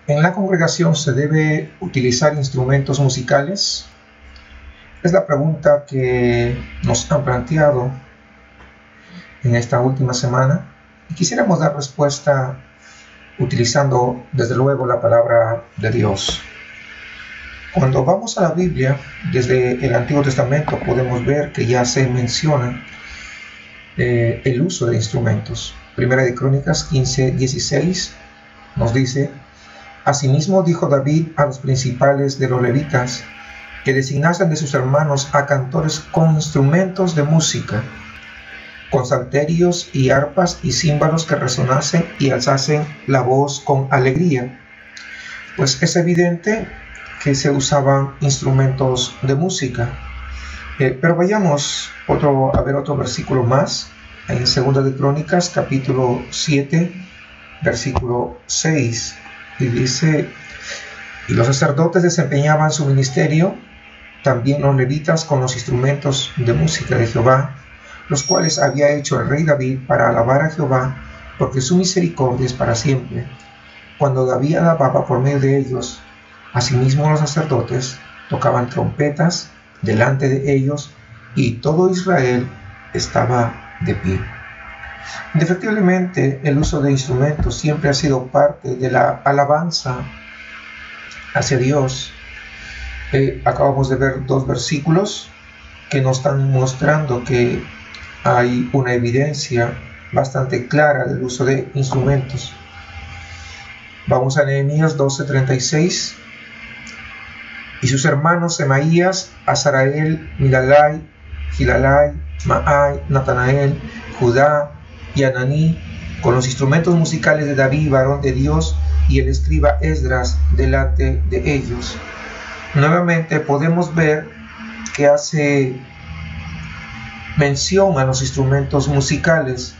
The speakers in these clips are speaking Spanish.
¿En la congregación se debe utilizar instrumentos musicales? Es la pregunta que nos han planteado en esta última semana y quisiéramos dar respuesta utilizando desde luego la palabra de Dios. Cuando vamos a la Biblia, desde el Antiguo Testamento podemos ver que ya se menciona el uso de instrumentos. Primera de Crónicas 15:16 nos dice: Asimismo dijo David a los principales de los levitas que designasen de sus hermanos a cantores con instrumentos de música, con salterios y arpas y címbalos que resonasen y alzasen la voz con alegría. Pues es evidente que se usaban instrumentos de música. Pero vayamos a ver otro versículo más, en 2 de Crónicas, capítulo 7, versículo 6, y dice: y los sacerdotes desempeñaban su ministerio, también los levitas, con los instrumentos de música de Jehová, los cuales había hecho el rey David para alabar a Jehová, porque su misericordia es para siempre. Cuando David alababa por medio de ellos, asimismo los sacerdotes tocaban trompetas delante de ellos, y todo Israel estaba de pie. Indefectiblemente, el uso de instrumentos siempre ha sido parte de la alabanza hacia Dios. Acabamos de ver dos versículos que nos están mostrando que hay una evidencia bastante clara del uso de instrumentos. Vamos a Nehemías 12:36. Y sus hermanos Semaías, Azarael, Milalai, Gilalai, Maai, Natanael, Judá y Ananí, con los instrumentos musicales de David, varón de Dios, y el escriba Esdras delante de ellos. Nuevamente podemos ver que hace mención a los instrumentos musicales.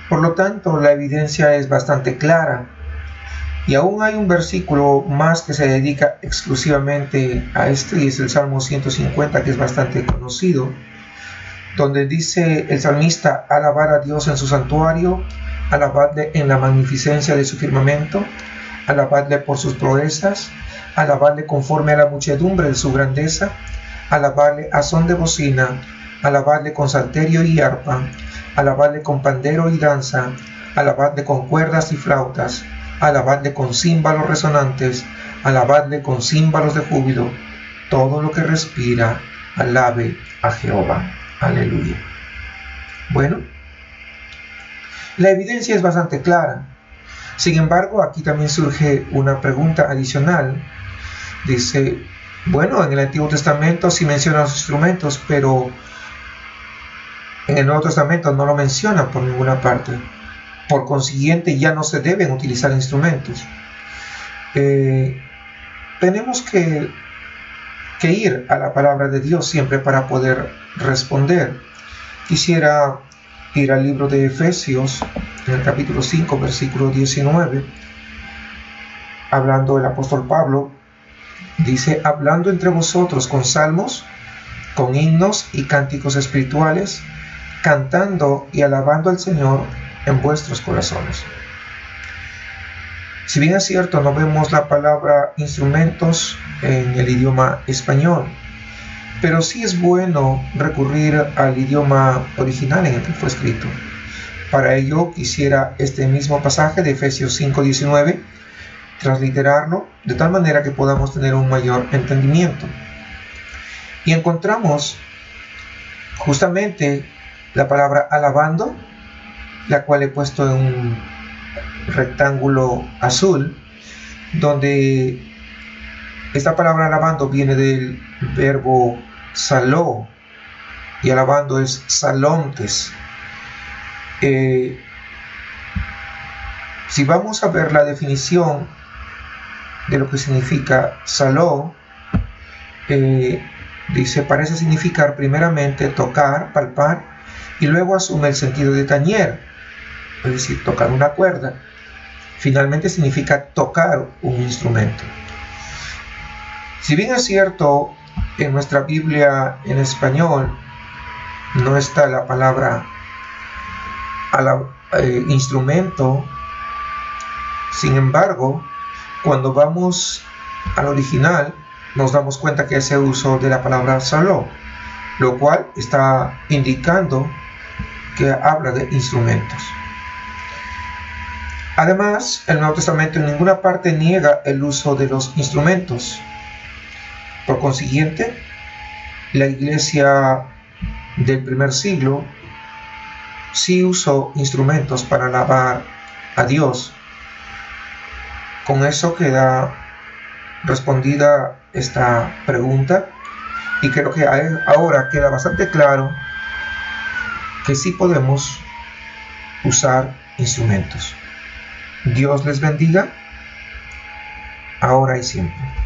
Por lo tanto, la evidencia es bastante clara. Y aún hay un versículo más que se dedica exclusivamente a esto, y es el Salmo 150, que es bastante conocido, donde dice el salmista: alabar a Dios en su santuario, alabadle en la magnificencia de su firmamento, alabadle por sus proezas, alabadle conforme a la muchedumbre de su grandeza, alabadle a son de bocina, alabadle con salterio y arpa, alabadle con pandero y danza, alabadle con cuerdas y flautas, alabadle con címbalos resonantes, alabadle con címbalos de júbilo. Todo lo que respira, alabe a Jehová. Aleluya. Bueno, la evidencia es bastante clara. Sin embargo, aquí también surge una pregunta adicional. Dice: bueno, en el Antiguo Testamento sí menciona los instrumentos, pero en el Nuevo Testamento no lo menciona por ninguna parte. Por consiguiente, ya no se deben utilizar instrumentos. Tenemos que ir a la palabra de Dios siempre para poder responder. Quisiera ir al libro de Efesios, en el capítulo 5, versículo 19, hablando el apóstol Pablo, dice: hablando entre vosotros con salmos, con himnos y cánticos espirituales, cantando y alabando al Señor en vuestros corazones. Si bien es cierto, no vemos la palabra instrumentos en el idioma español, pero sí es bueno recurrir al idioma original en el que fue escrito. Para ello quisiera este mismo pasaje de Efesios 5:19 transliterarlo de tal manera que podamos tener un mayor entendimiento. Y encontramos justamente la palabra alabando, la cual he puesto en un rectángulo azul, donde esta palabra alabando viene del verbo saló, y alabando es salontes. Si vamos a ver la definición de lo que significa saló, dice: parece significar primeramente tocar, palpar, y luego asume el sentido de tañer, es decir, tocar una cuerda. Finalmente significa tocar un instrumento. Si bien es cierto, en nuestra Biblia en español no está la palabra instrumento, sin embargo, Cuando vamos al original, nos damos cuenta que ese uso de la palabra saló, lo cual está indicando que habla de instrumentos. Además, el Nuevo Testamento en ninguna parte niega el uso de los instrumentos. Por consiguiente, la iglesia del primer siglo sí usó instrumentos para alabar a Dios. Con eso queda respondida esta pregunta, y creo que ahora queda bastante claro que sí podemos usar instrumentos. Dios les bendiga, ahora y siempre.